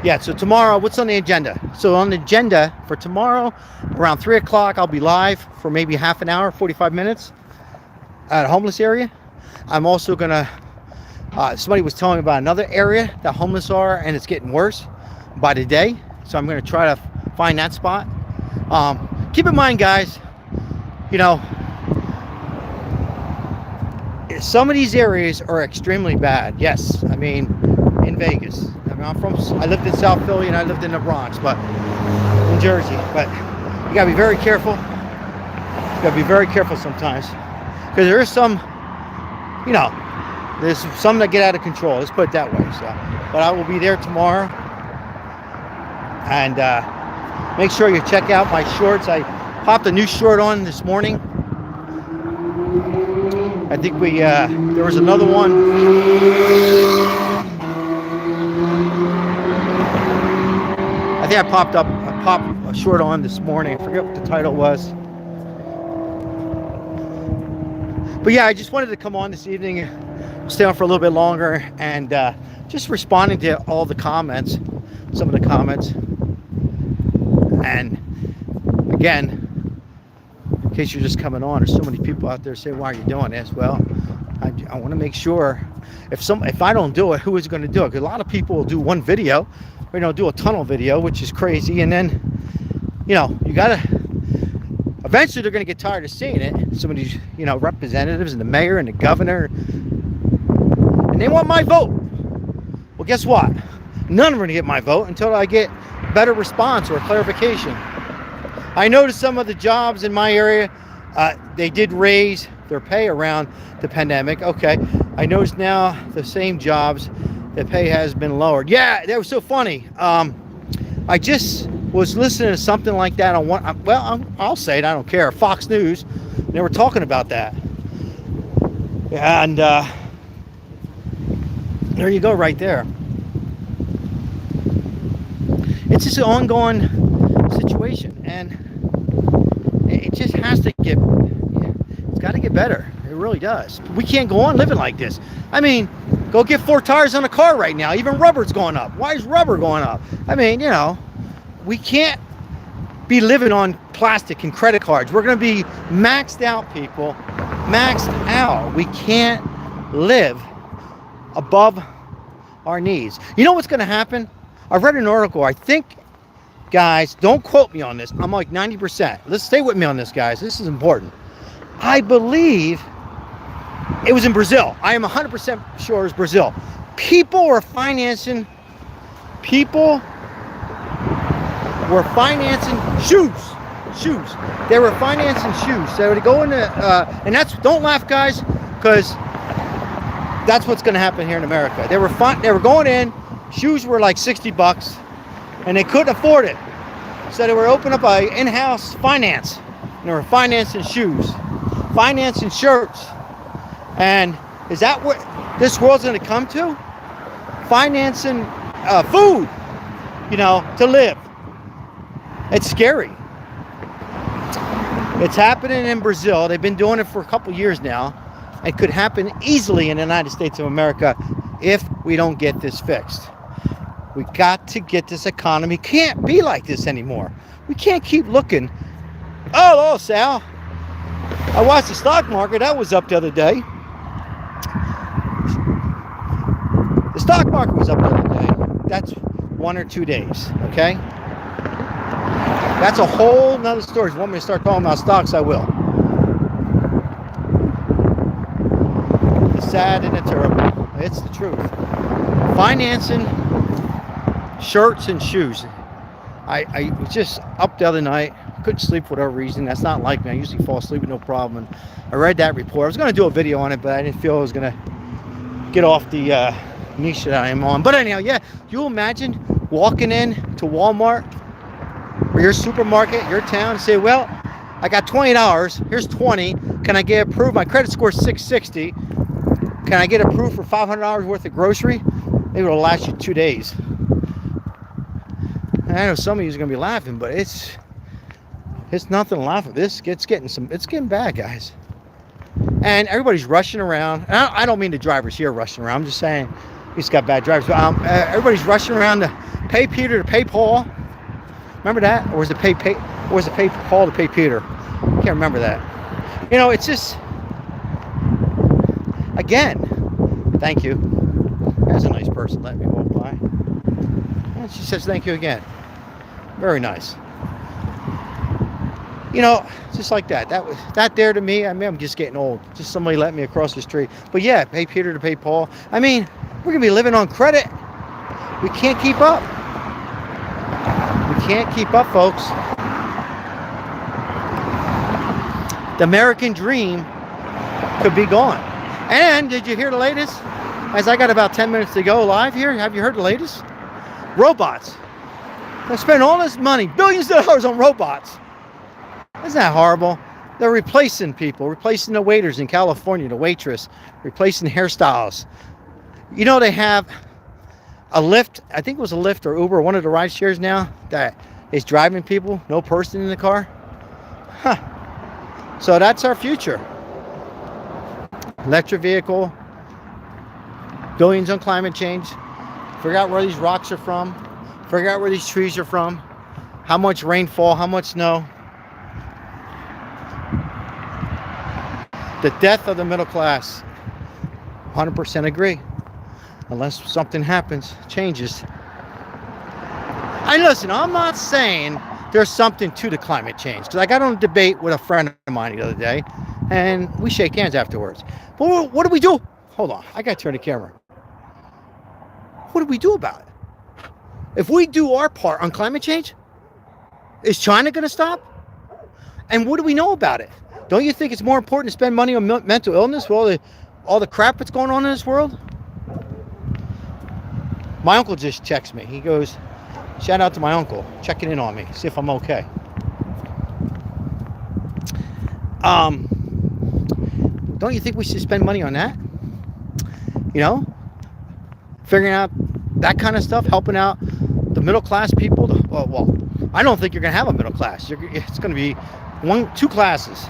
A: Yeah, so tomorrow, what's on the agenda? So on the agenda for tomorrow, around 3 o'clock, I'll be live for maybe half an hour, 45 minutes at a homeless area. I'm also gonna, somebody was telling me about another area that homeless are, and it's getting worse by the day. So I'm gonna try to find that spot. Keep in mind, guys, you know, some of these areas are extremely bad. Yes, I mean, in Vegas. I lived in South Philly and I lived in the Bronx, but in Jersey. But you gotta be very careful. You gotta be very careful sometimes, because there is some, you know, there's some that get out of control. Let's put it that way. So, but I will be there tomorrow, and make sure you check out my shorts. I popped a new short on this morning. I think there was another one. I think I popped a short on this morning. I forget what the title was. But yeah, I just wanted to come on this evening, stay on for a little bit longer, and just responding to all the comments, some of the comments. And again, in case you're just coming on, there's so many people out there saying, why are you doing this? Well, I want to make sure if I don't do it, who is going to do it? Because a lot of people will do one video, or, you know, do a tunnel video, which is crazy, and then, you know, you gotta, eventually they're gonna get tired of seeing it. Some of these, you know, representatives and the mayor and the governor, and they want my vote. Well, guess what? None of them are gonna get my vote until I get better response or clarification. I noticed some of the jobs in my area, they did raise their pay around the pandemic. Okay, I noticed now the same jobs, the pay has been lowered. Yeah, that was so funny. I just was listening to something like that on one, well, I'll say it, I don't care, Fox News. They were talking about that. And there you go right there. It's just an ongoing situation, and it just has to get, it's got to get better. It really does. We can't go on living like this. I mean, go get 4 tires on a car right now. Even rubber's going up. Why is rubber going up? I mean, you know, we can't be living on plastic and credit cards. We're going to be maxed out, people. Maxed out. We can't live above our needs. You know what's going to happen? I've read an article. I think, guys, don't quote me on this. I'm like 90%. Let's stay with me on this, guys. This is important. I believe it was in Brazil. I am 100% sure it's Brazil. People were financing shoes. They were financing shoes. They would go into, and that's, don't laugh, guys, because that's what's going to happen here in America. They were going in. Shoes were like $60, and they couldn't afford it. So they were opening up an in-house finance, and they were financing shoes, financing shirts. And is that what this world's going to come to? Financing food, you know, to live. It's scary. It's happening in Brazil. They've been doing it for a couple years now. It could happen easily in the United States of America if we don't get this fixed. We got to get this economy. Can't be like this anymore. We can't keep looking. Oh, Sal. I watched the stock market. That was up the other day. The stock market was up the other day. That's 1 or 2 days, okay? That's a whole nother story. If you want me to start talking about stocks, I will. It's sad and it's terrible. It's the truth. Financing shirts and shoes. I was just up the other night. Couldn't sleep for whatever reason. That's not like me. I usually fall asleep with no problem. And I read that report. I was going to do a video on it, but I didn't feel I was going to get off the niche that I am on. But anyhow, yeah. You imagine walking in to Walmart or your supermarket, your town, and say, well, I got $20. Here's 20. Can I get approved? My credit score is 660. Can I get approved for $500 worth of grocery? Maybe it'll last you 2 days. And I know some of you are going to be laughing, but it's nothing to laugh at. It's getting bad, guys. And everybody's rushing around. And I don't mean the drivers here rushing around. I'm just saying he's got bad drivers. But everybody's rushing around to pay Peter to pay Paul. Remember that? Or was it pay Paul to pay Peter? I can't remember that. You know, it's just, again, thank you. That's a nice person. Let me walk by. And she says thank you again. Very nice. You know, just like that. That there to me, I mean, I'm just getting old. Just somebody let me across the street. But yeah, pay Peter to pay Paul. I mean, we're going to be living on credit. We can't keep up. We can't keep up, folks. The American dream could be gone. And did you hear the latest? As I got about 10 minutes to go live here, have you heard the latest? Robots. They spend all this money, billions of dollars on robots. Isn't that horrible? They're replacing people, replacing the waiters in California, the waitress, replacing hairstyles. You know, they have a Lyft, I think it was a Lyft or Uber, one of the ride shares now, that is driving people, no person in the car. Huh. So that's our future. Electric vehicle, billions on climate change. Figure out where these rocks are from. Figure out where these trees are from. How much rainfall, how much snow. The death of the middle class. 100% agree. Unless something happens, changes. And listen, I'm not saying there's something to the climate change. Because I got on a debate with a friend of mine the other day. And we shake hands afterwards. But what do we do? Hold on, I got to turn the camera. What do we do about it? If we do our part on climate change, is China going to stop? And what do we know about it? Don't you think it's more important to spend money on mental illness with all the crap that's going on in this world? My uncle just texts me. He goes, shout out to my uncle, checking in on me, see if I'm okay. Don't you think we should spend money on that? You know, figuring out that kind of stuff, helping out the middle class people, the Well, I don't think you're going to have a middle class. It's going to be two classes.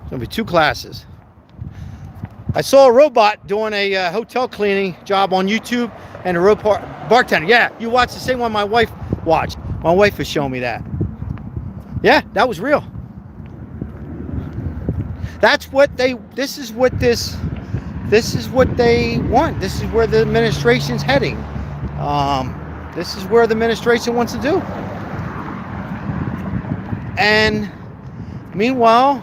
A: It's going to be two classes. I saw a robot doing a hotel cleaning job on YouTube, and a robot bartender. Yeah, you watched the same one my wife watched. My wife was showing me that. Yeah, that was real. That's what they. This is what they want. This is where the administration's heading. This is where the administration wants to do. And meanwhile,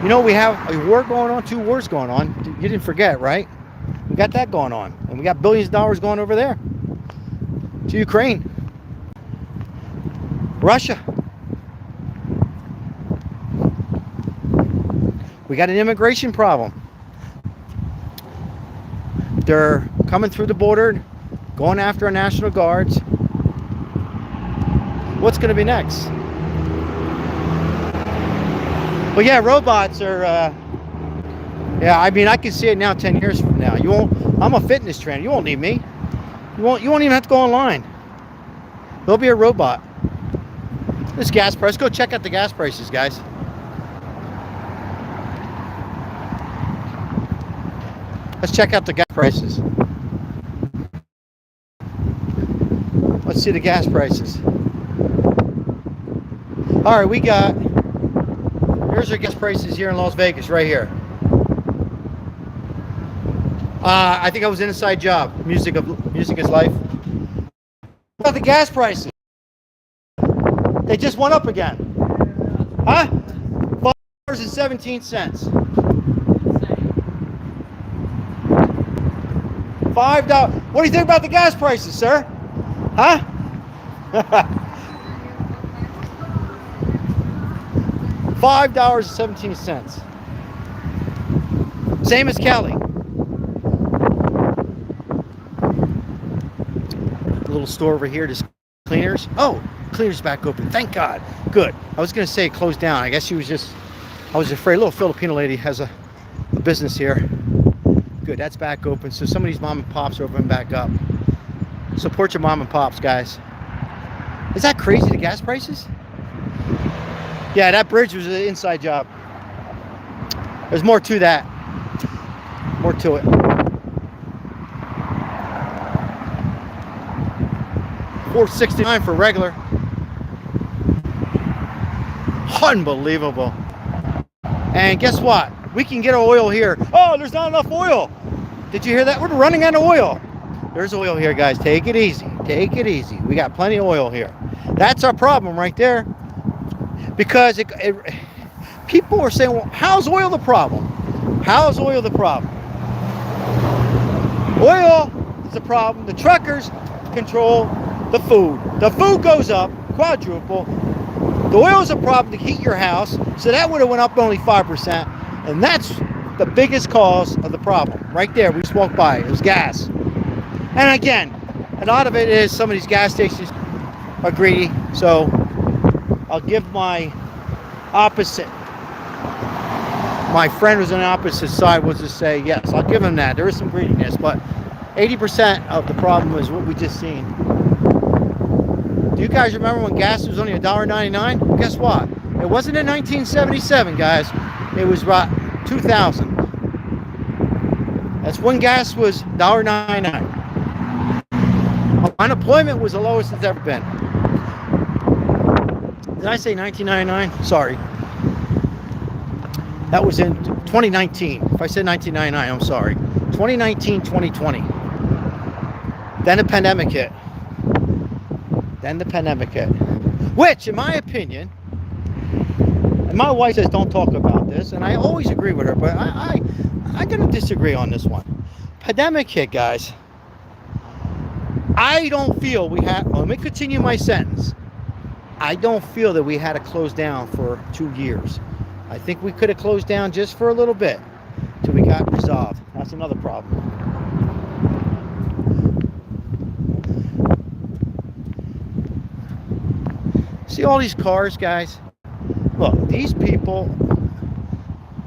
A: you know, we have a war going on, 2 wars going on. You didn't forget, right? We got that going on. And we got billions of dollars going over there to Ukraine. Russia. We got an immigration problem. They're coming through the border, going after our National Guards. What's going to be next? But yeah, robots are, yeah, I mean, I can see it now 10 years from now. You won't, I'm a fitness trainer. You won't need me. You won't even have to go online. There'll be a robot. This gas price, go check out the gas prices, guys. Let's check out the gas prices. Let's see the gas prices. All right, we got, here's our gas prices here in Las Vegas, right here. I think I was an inside job. Music is life. What about the gas prices? They just went up again. Huh? $5.17. $5. What do you think about the gas prices, sir? Huh? $5.17. Same as Cali. A little store over here, just cleaners. Oh, cleaners back open. Thank God. Good. I was going to say it closed down. I guess she was just, I was afraid. A little Filipino lady has a business here. Good. That's back open. So some of these mom and pops are opening back up. Support your mom and pops, guys. Is that crazy, the gas prices? Yeah, that bridge was an inside job. There's more to that. More to it. $4.69 for regular. Unbelievable. And guess what? We can get oil here. Oh, there's not enough oil. Did you hear that? We're running out of oil. There's oil here, guys. Take it easy. Take it easy. We got plenty of oil here. That's our problem right there. Because people are saying, well, how's oil the problem? How's oil the problem? Oil is the problem. The truckers control the food. The food goes up, quadruple. The oil is a problem to heat your house, so that would have went up only 5%. And that's the biggest cause of the problem. Right there, we just walked by. It was gas. And again, a lot of it is some of these gas stations are greedy. So I'll give my opposite. My friend who's on the opposite side was to say, yes, I'll give him that. There is some greediness, but 80% of the problem is what we just seen. Do you guys remember when gas was only $1.99? Guess what? It wasn't in 1977, guys. It was about 2000. That's when gas was $1.99. Unemployment was the lowest it's ever been. Did I say 1999? Sorry. That was in 2019. If I said 1999, I'm sorry. 2019, 2020. Then the pandemic hit. Which, in my opinion, and my wife says don't talk about this, and I always agree with her, but I'm going to disagree on this one. Pandemic hit, guys. I don't feel we had, well, let me continue my sentence. I don't feel that we had to close down for 2 years. I think we could have closed down just for a little bit till we got resolved. That's another problem. See all these cars, guys? Look, these people,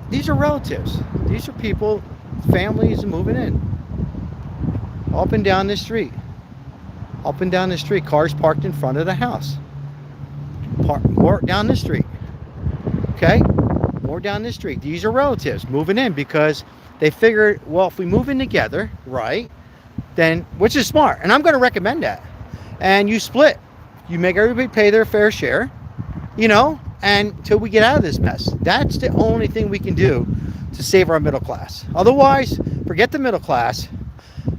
A: these are relatives. These are people, families moving in. up and down the street. Up and down the street. Cars parked in front of the house. More down the street. Okay? More down the street. These are relatives moving in because they figured, well, if we move in together, right, then, which is smart. And I'm going to recommend that. And you split. You make everybody pay their fair share, you know, and until we get out of this mess. That's the only thing we can do to save our middle class. Otherwise, forget the middle class.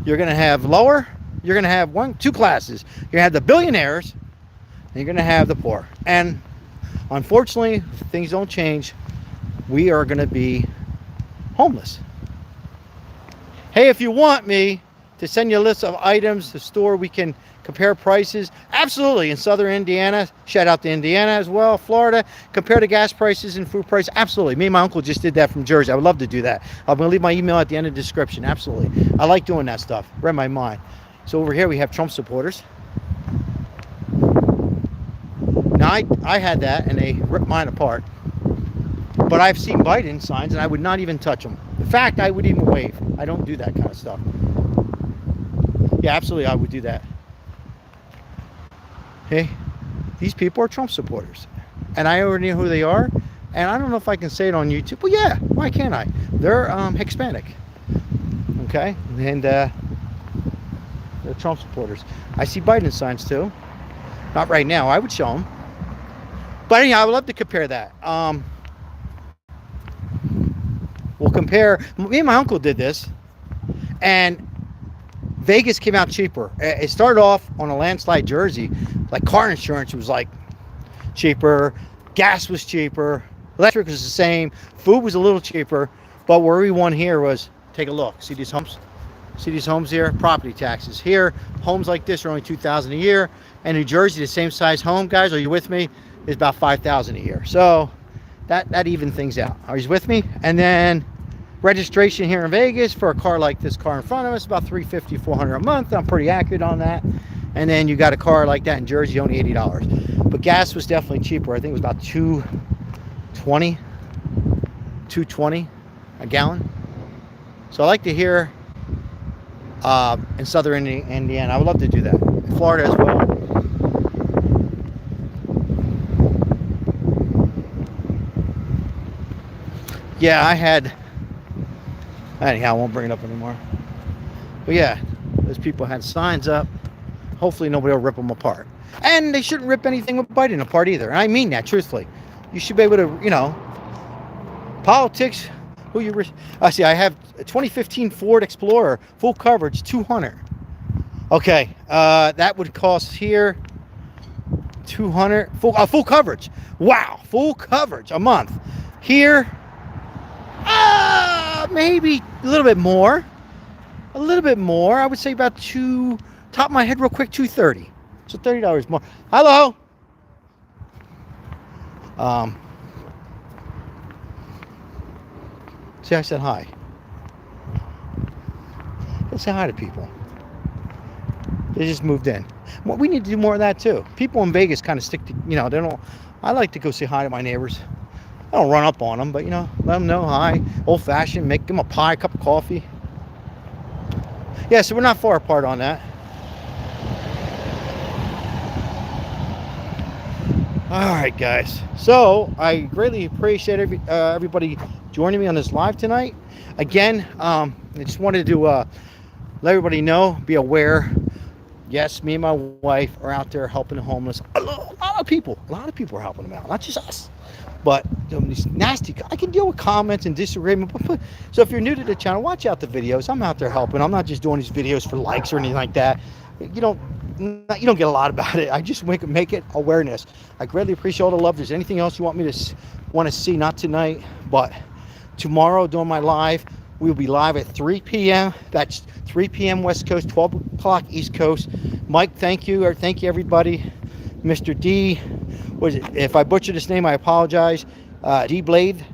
A: You're going to have you're going to have two classes. You're going to have the billionaires, and you're going to have the poor. And unfortunately, if things don't change, we are going to be homeless. Hey, if you want me to send you a list of items to store, we can compare prices. Absolutely. In southern Indiana, shout out to Indiana as well, Florida, compare the gas prices and food prices. Absolutely. Me and my uncle just did that from Jersey. I would love to do that. I'm going to leave my email at the end of the description. Absolutely. I like doing that stuff. Read my mind. So over here we have Trump supporters. Now I had that and they ripped mine apart. But I've seen Biden signs and I would not even touch them. In fact, I would even wave. I don't do that kind of stuff. Yeah, absolutely, I would do that. Hey, these people are Trump supporters. And I already know who they are. And I don't know if I can say it on YouTube. Well, yeah, why can't I? They're Hispanic. Okay? And they're Trump supporters. I see Biden signs too. Not right now. I would show them. But anyhow, I would love to compare that. We'll compare. Me and my uncle did this. And Vegas came out cheaper. It started off on a landslide Jersey. Like car insurance was like cheaper. Gas was cheaper. Electric was the same. Food was a little cheaper. But where we won here was, take a look. See these homes? See these homes here? Property taxes. Here, homes like this are only $2,000 a year. And New Jersey, the same size home, guys, are you with me? Is about $5,000 a year. So that evened things out. Are you with me? And then registration here in Vegas for a car like this car in front of us, about $350, $400 a month. I'm pretty accurate on that. And then you got a car like that in Jersey, only $80. But gas was definitely cheaper. I think it was about $2.20 a gallon. So I like to hear in southern Indiana. I would love to do that. In Florida as well. Yeah, I had. Anyhow, I won't bring it up anymore. But yeah, those people had signs up. Hopefully nobody will rip them apart. And they shouldn't rip anything with Biden apart either. And I mean that, truthfully. You should be able to, you know, politics. I see, I have a 2015 Ford Explorer, full coverage, $200. Okay, that would cost here $200, full coverage. Wow, full coverage a month. Here, maybe a little bit more. A little bit more. I would say about top of my head real quick, $230. So $30 more. Hello. See, I said hi. Let's say hi to people. They just moved in. Well, we need to do more of that too. People in Vegas kind of stick to, you know, they don't. I like to go say hi to my neighbors. I don't run up on them, but you know, let them know hi. Old fashioned, make them a pie, a cup of coffee. Yeah, so we're not far apart on that. All right, guys. So I greatly appreciate everybody joining me on this live tonight. Again, I just wanted to let everybody know, be aware. Yes, me and my wife are out there helping the homeless. A lot of people are helping them out, not just us. But these nasty, I can deal with comments and disagreement. So if you're new to the channel, watch out the videos. I'm out there helping. I'm not just doing these videos for likes or anything like that. You don't get a lot about it. I just make it awareness. I greatly appreciate all the love. If there's anything else you want me to want to see, not tonight, but tomorrow during my live, we'll be live at 3 p.m. That's 3 p.m. West Coast, 12 o'clock East Coast. Mike, thank you, or thank you everybody. Mr. D, if I butchered his name, I apologize. D Blade,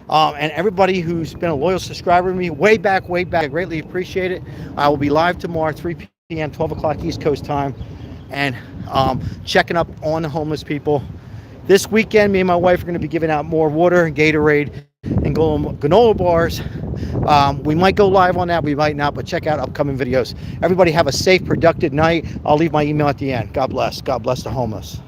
A: and everybody who's been a loyal subscriber to me way back. I greatly appreciate it. I will be live tomorrow, 3 p.m., 12 o'clock East Coast time, and checking up on the homeless people. This weekend, me and my wife are going to be giving out more water and Gatorade and granola bars. We might go live on that, we might not, but check out upcoming videos. Everybody have a safe, productive night. I'll leave my email at the end. God bless. God bless the homeless.